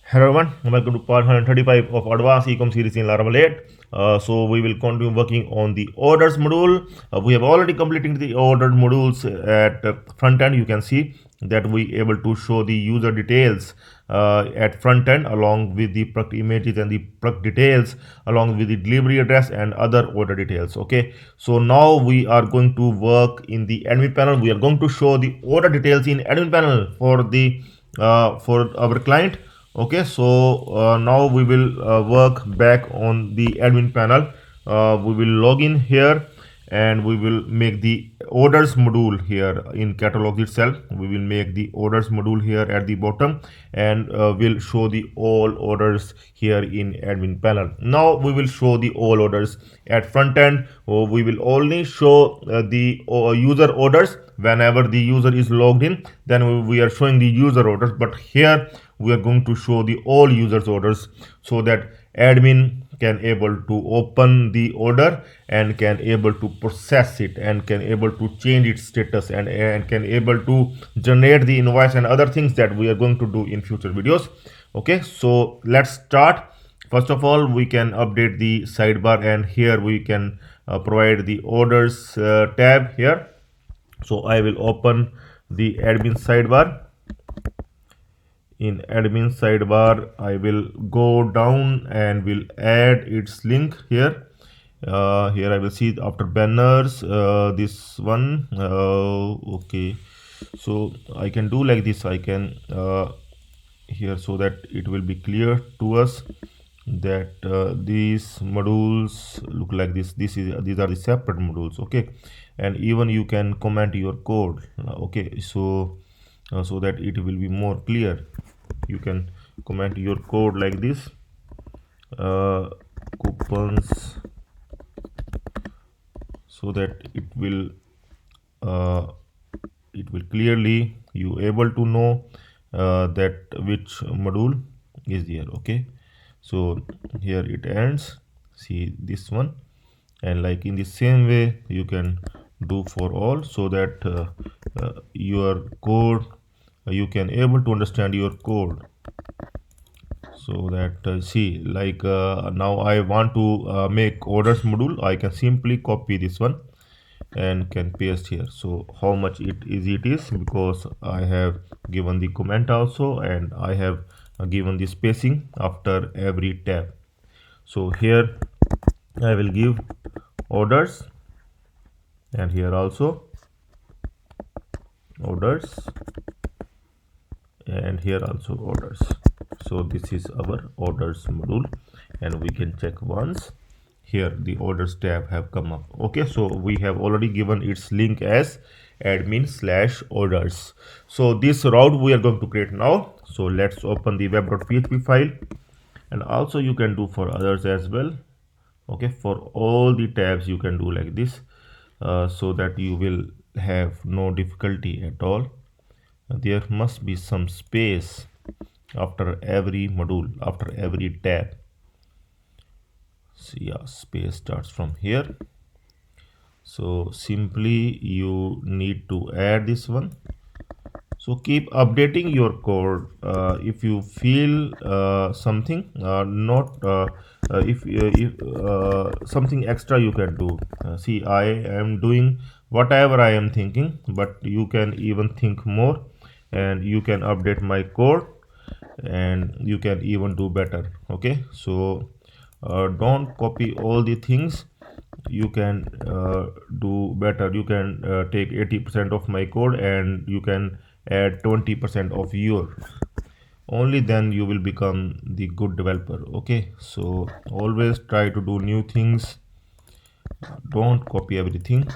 Hello everyone, welcome to part 135 of Advanced Ecom series in Laravel 8. So we will continue working on the orders module. We have already completed the ordered modules at front end. You can see that we able to show the user details at front end along with the product images and the product details along with the delivery address and other order details. Okay, so now we are going to work in the admin panel. We are going to show the order details in admin panel for the for our client. Okay, so now we will work back on the admin panel. We will log in here and we will make the orders module here in catalog itself. We will make the orders module here at the bottom and we'll show the all orders here in admin panel. Now we will show the all orders at front end. We will only show the user orders whenever the user is logged in. Then we are showing the user orders, but here we are going to show the all users orders so that admin can able to open the order and can able to process it and can able to change its status and can able to generate the invoice and other things that we are going to do in future videos. Okay, so let's start. First of all, we can update the sidebar and here we can provide the orders tab here. So I will open the admin sidebar. In admin sidebar I will go down and will add its link here. Here I will see after banners this one. Okay, so I can do like this. I can here so that it will be clear to us that these modules look like this. These are the separate modules. Okay, and even you can comment your code. Okay, so so that it will be more clear, you can comment your code like this. Coupons, so that it will clearly you able to know that which module is there. Okay, so here it ends. See this one, and like in the same way you can do for all, so that your code you can able to understand your code. So that see like now I want to make orders module. I can simply copy this one and can paste here. So how much it is because I have given the comment also and I have given the spacing after every tab. So here I will give orders and here also orders and here also orders. So this is our orders module and we can check once. Here the orders tab have come up. Okay, so we have already given its link as admin/orders. so this route we are going to create now. So let's open the web.php file, and also you can do for others as well. Okay, for all the tabs you can do like this so that you will have no difficulty at all. There must be some space after every module, after every tab. So yeah, space starts from here. So simply you need to add this one. So keep updating your code if you feel something not if something extra you can do. See, I am doing whatever I am thinking, but you can even think more and you can update my code and you can even do better. Okay, so don't copy all the things. You can do better. You can take 80% of my code and you can add 20% of your. Only then you will become the good developer. Okay, so always try to do new things. Don't copy everything,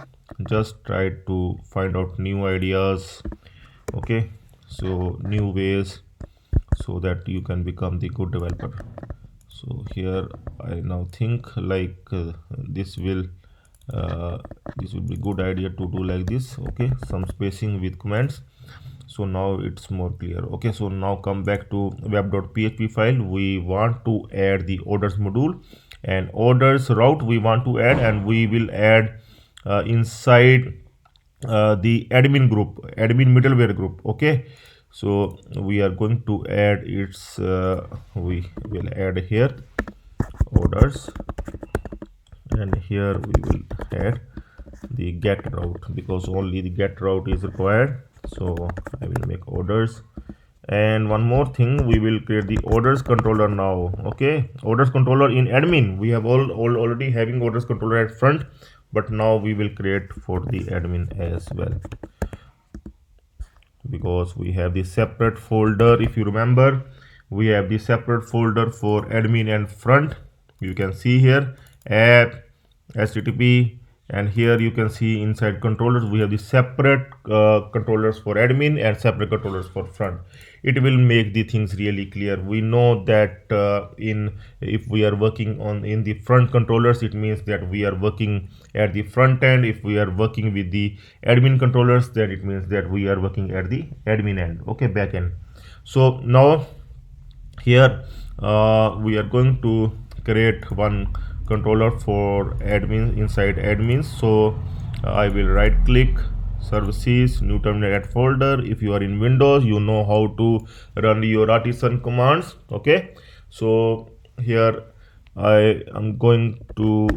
just try to find out new ideas. Okay, so new ways, so that you can become the good developer. So here I now think like this will be good idea to do like this. Okay, some spacing with comments. So now it's more clear. Okay, so now come back to web.php file. We want to add the orders module and orders route we want to add, and we will add inside the admin middleware group. Okay, So we are going to add its we will add here orders, and here we will add the get route because only the get route is required. So I will make orders. And one more thing, we will create the orders controller now. Okay, orders controller in admin, we have already having orders controller at front, but now we will create for the admin as well, because we have the separate folder. If you remember, we have the separate folder for admin and front. You can see here app, http, and here you can see inside controllers we have the separate controllers for admin and separate controllers for front. It will make the things really clear. We know that in if we are working on in the front controllers, it means that we are working at the front end. If we are working with the admin controllers, then it means that we are working at the admin end, okay, back end. So now here we are going to create one controller for admin inside admins. So I will right click services, new terminal, add folder. If you are in Windows, you know how to run your artisan commands. Okay, so here I am going to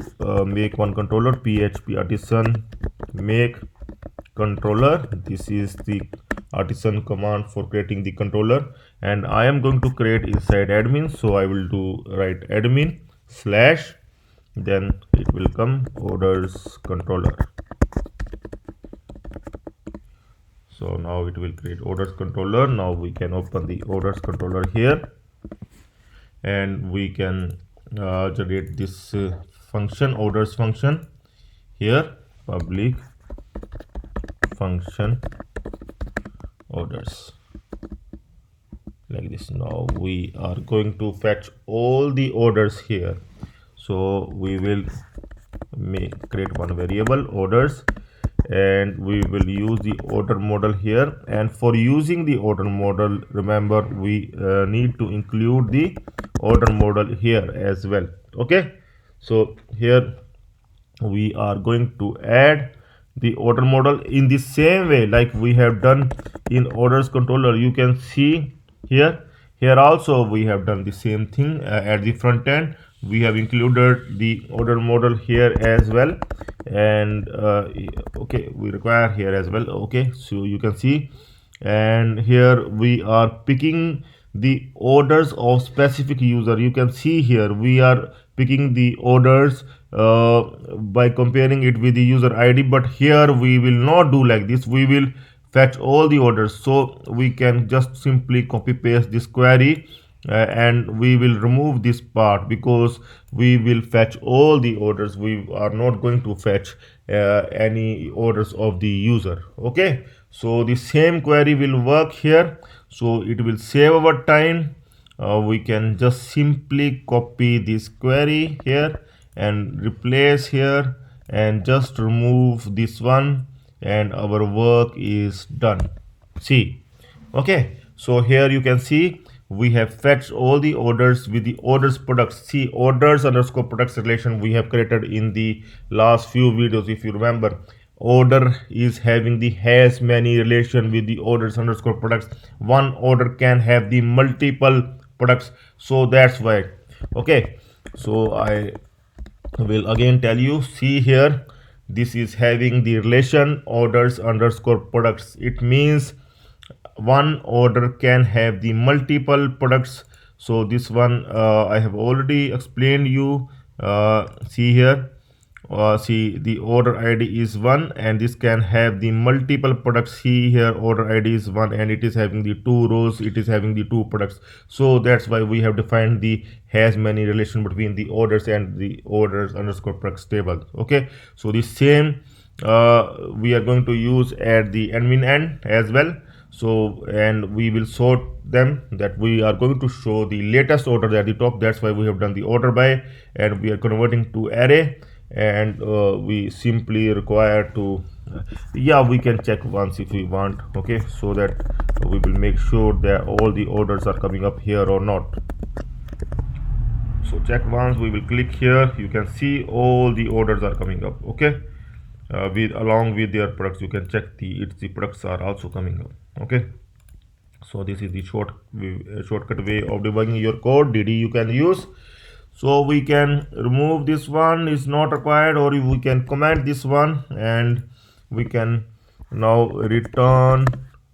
make one controller, php artisan make controller. This is the artisan command for creating the controller, and I am going to create inside admin. So I will do write admin slash, then it will come orders controller. So now it will create orders controller. Now we can open the orders controller here, and we can generate this function, orders function here, public function orders, like this. Now we are going to fetch all the orders here. So we will create one variable orders, and we will use the order model here. And for using the order model, remember we need to include the order model here as well. Okay, so here we are going to add the order model in the same way like we have done in orders controller. You can see here also we have done the same thing. At the front end we have included the order model here as well, and okay, we require here as well. Okay, so you can see, and here we are picking the orders of specific user. You can see here we are picking the orders by comparing it with the user ID, but here we will not do like this. We will fetch all the orders. So we can just simply copy paste this query, and we will remove this part because we will fetch all the orders. We are not going to fetch any orders of the user. Okay, so the same query will work here, so it will save our time. We can just simply copy this query here and replace here and just remove this one, and our work is done. See, okay, so here you can see we have fetched all the orders with the orders products. See, orders underscore products relation we have created in the last few videos. If you remember, order is having the has many relation with the orders underscore products. One order can have the multiple products, so that's why. Okay, so I will again tell you, see here, this is having the relation orders underscore products. It means one order can have the multiple products. So this one I have already explained you. See here, see the order ID is 1, and this can have the multiple products. See here, order ID is 1 and it is having the 2 rows, it is having the 2 products. So that's why we have defined the has many relation between the orders and the orders underscore products table. Okay, so the same we are going to use at the admin end as well. So, and we will sort them, that we are going to show the latest order at the top. That's why we have done the order by, and we are converting to array, and we simply require to yeah, we can check once if we want. Okay, so that we will make sure that all the orders are coming up here or not. So check once, we will click here, you can see all the orders are coming up. Okay, with along with their products, you can check the products are also coming up. Okay, So this is the shortcut way of debugging your code. DD you can use. So we can remove this one, is not required, or we can comment this one, and we can now return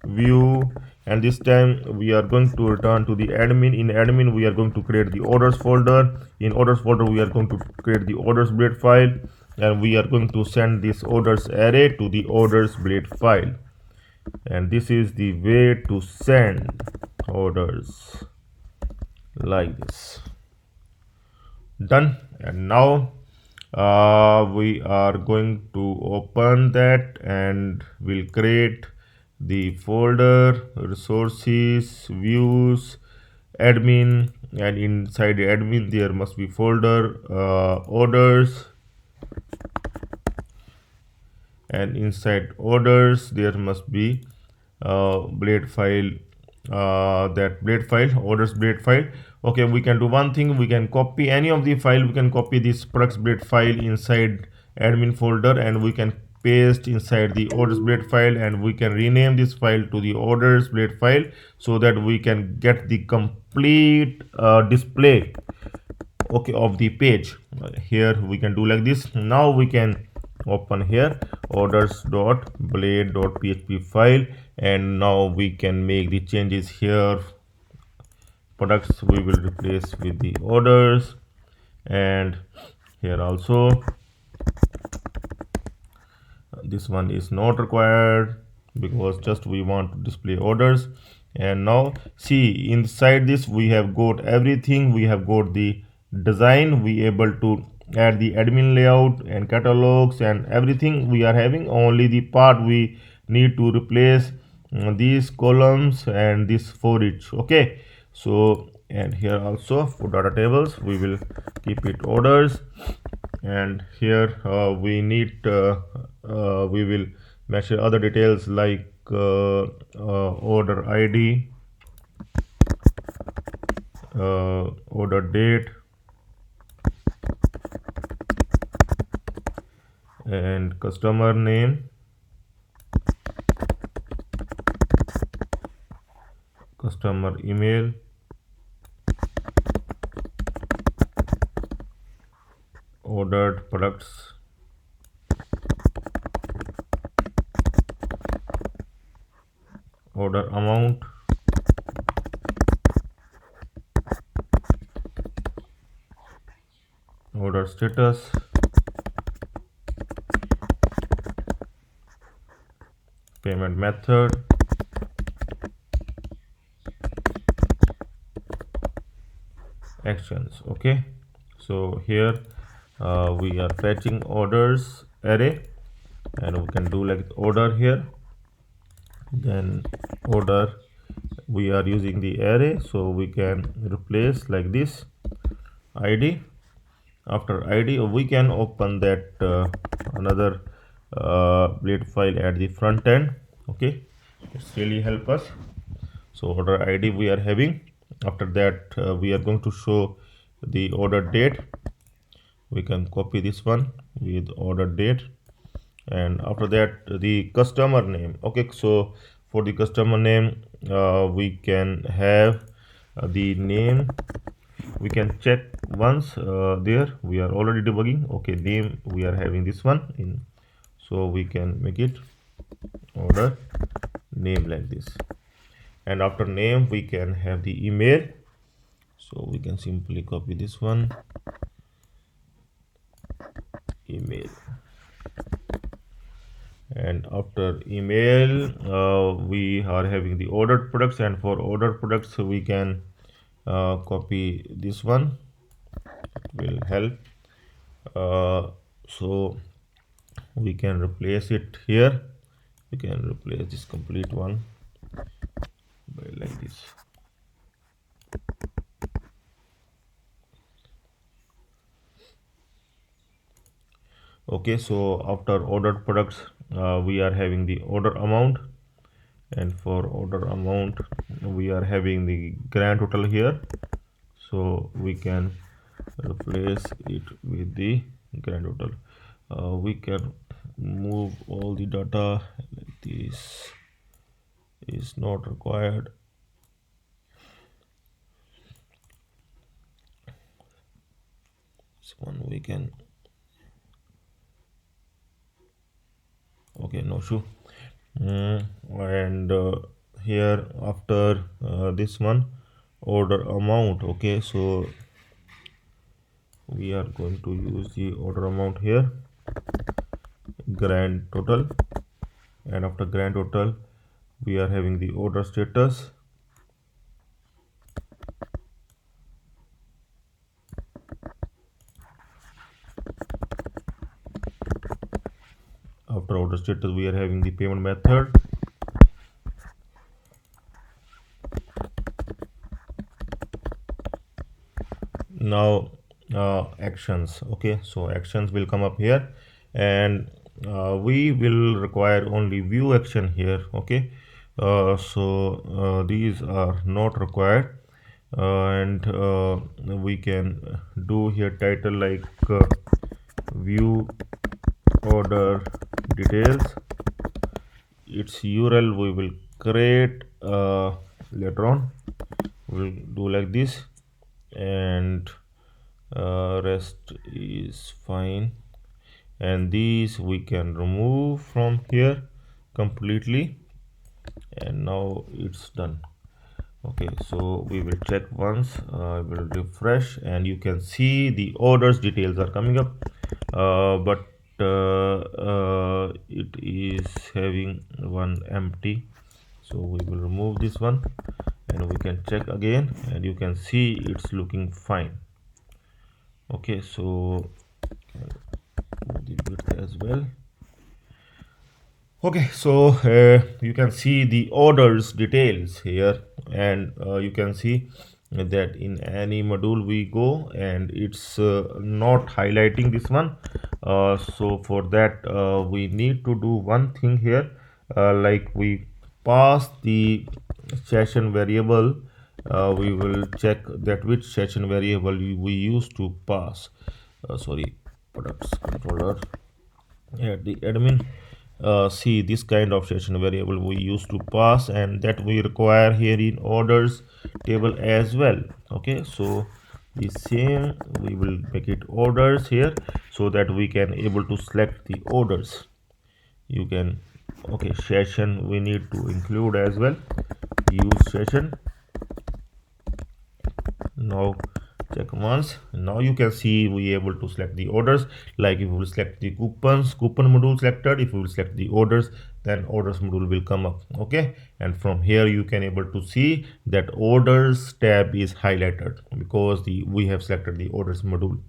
view, and this time we are going to return to the admin. In admin we are going to create the orders folder. In orders folder we are going to create the orders blade file, and we are going to send this orders array to the orders blade file, and this is the way to send orders like this. Done. And now we are going to open that, and we'll create the folder resources, views, admin, and inside the admin there must be folder orders, and inside orders there must be blade file, that blade file, orders blade file. Okay, we can do one thing, we can copy any of the file. We can copy this products blade file inside admin folder, and we can paste inside the orders blade file, and we can rename this file to the orders blade file, so that we can get the complete display, okay, of the page. Here we can do like this. Now we can open here orders.blade.php file, and now we can make the changes here. Products we will replace with the orders, and here also this one is not required because just we want to display orders. And now see, inside this we have got everything. We have got the design, we able to add the admin layout and catalogs and everything we are having. Only the part we need to replace these columns and this for each. Okay, so and here also for data tables we will keep it orders, and here we will measure other details like order ID, order date, and customer name, customer email, ordered products, order amount, order status, payment method, actions. Okay, so here we are fetching orders array, and we can do like order here, then order we are using the array, so we can replace like this id. After id we can open that another blade file at the front end. Okay, it's really help us. So order id we are having. After that we are going to show the order date. We can copy this one with order date, and after that the customer name. Okay, so for the customer name we can have the name. We can check once there we are already debugging. Okay, name we are having this one in, so we can make it order name like this, and after name we can have the email, so we can simply copy this one, email, and after email we are having the ordered products, and for ordered products we can copy this one, it will help. So we can replace it here. We can replace this complete one by like this. Okay, so after ordered products we are having the order amount, and for order amount we are having the grand total here, so we can replace it with the grand total. We can move all the data like this, is not required. this one we can, okay, no issue. And here after this one, order amount. Okay, so we are going to use the order amount here, grand total, and after grand total we are having the order status. After order status we are having the payment method. Now actions. Okay, so actions will come up here, and we will require only view action here. Okay, these are not required, and we can do here title like view order details. Its URL we will create later on. We'll do like this, and rest is fine, and these we can remove from here completely, and now it's done. Okay, so we will check once. I will refresh, and you can see the orders details are coming up, but it is having one empty, so we will remove this one, and we can check again, and you can see it's looking fine. Okay, so the width as well. Okay, so you can see the orders details here, and you can see that in any module we go, and it's not highlighting this one. So for that we need to do one thing here, like we pass the session variable. We will check that which session variable we used to pass. Sorry, products controller at the admin. See this kind of session variable we used to pass, and that we require here in orders table as well. Okay, so the same we will make it orders here, so that we can able to select the orders. You can, okay, session we need to include as well, use session. Now check once. Now you can see we able to select the orders. Like if we will select the coupon module selected, if we will select the orders, then orders module will come up. Okay, and from here you can able to see that orders tab is highlighted because we have selected the orders module.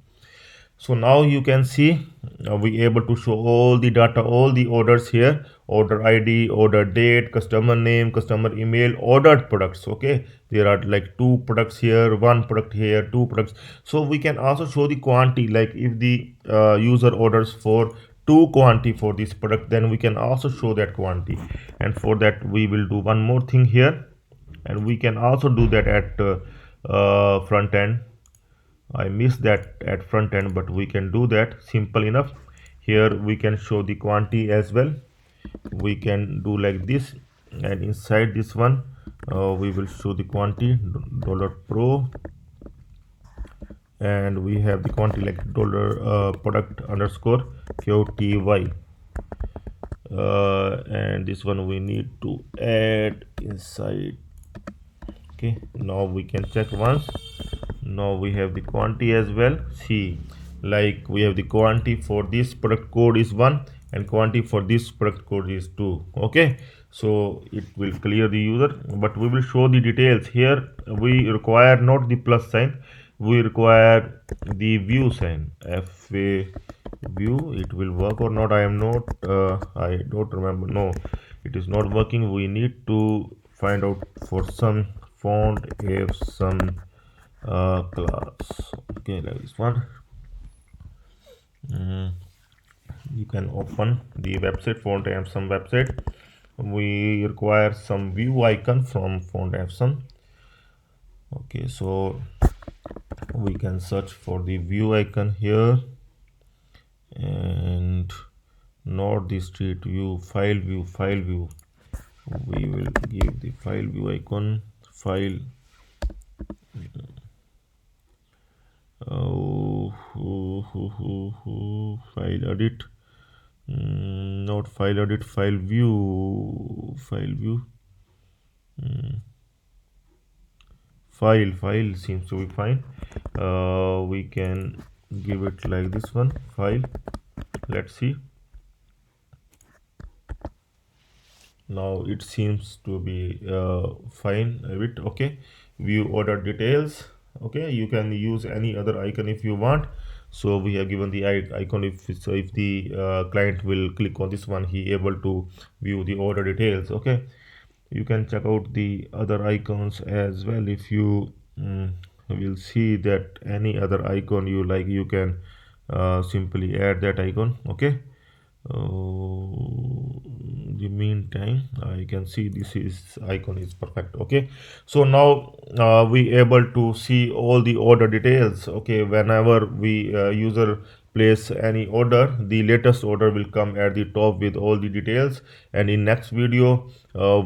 So now you can see we able to show all the data, all the orders here: order ID, order date, customer name, customer email, ordered products. Okay, there are like 2 products here, 1 product here, 2 products. So we can also show the quantity, like if the user orders for 2 quantity for this product, then we can also show that quantity. And for that we will do one more thing here, and we can also do that at front end. I missed that at front end, but we can do that simple enough. Here we can show the quantity as well. We can do like this, and inside this one we will show the quantity dollar pro, and we have the quantity like dollar product underscore QTY, and this one we need to add inside. Okay, now we can check once. Now we have the quantity as well. See, like we have the quantity for this product code is 1, and quantity for this product code is 2. Okay, so it will clear the user, but we will show the details here. We require not the plus sign, we require the view sign. FA view, it will work or not, I am not I don't remember. No, it is not working. We need to find out for some font if some class. Okay, like this one. You can open the website font Epson website. We require some view icon from font Epson. Okay, so we can search for the view icon here, and not the street view, file view, file view. We will give the file view icon, file. Oh, File edit. Not file edit, file view. File seems to be fine. We can give it like this one, file. Let's see. Now it seems to be fine a bit. Okay, view order details. Okay, you can use any other icon if you want. So we have given the icon. If the client will click on this one, he able to view the order details. Okay, you can check out the other icons as well. If you will see that any other icon you like, you can simply add that icon. Okay, the meantime I can see this is icon is perfect. Okay, so now we able to see all the order details. Okay, whenever we user place any order, the latest order will come at the top with all the details, and in next video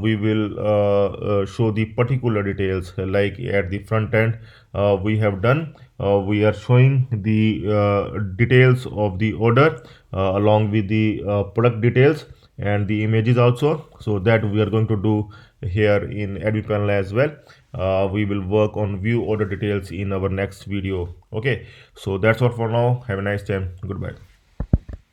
we will show the particular details, like at the front end we have done. We are showing the details of the order along with the product details and the images also. So that we are going to do here in admin panel as well. We will work on view order details in our next video. Okay, so that's all for now. Have a nice time. Goodbye.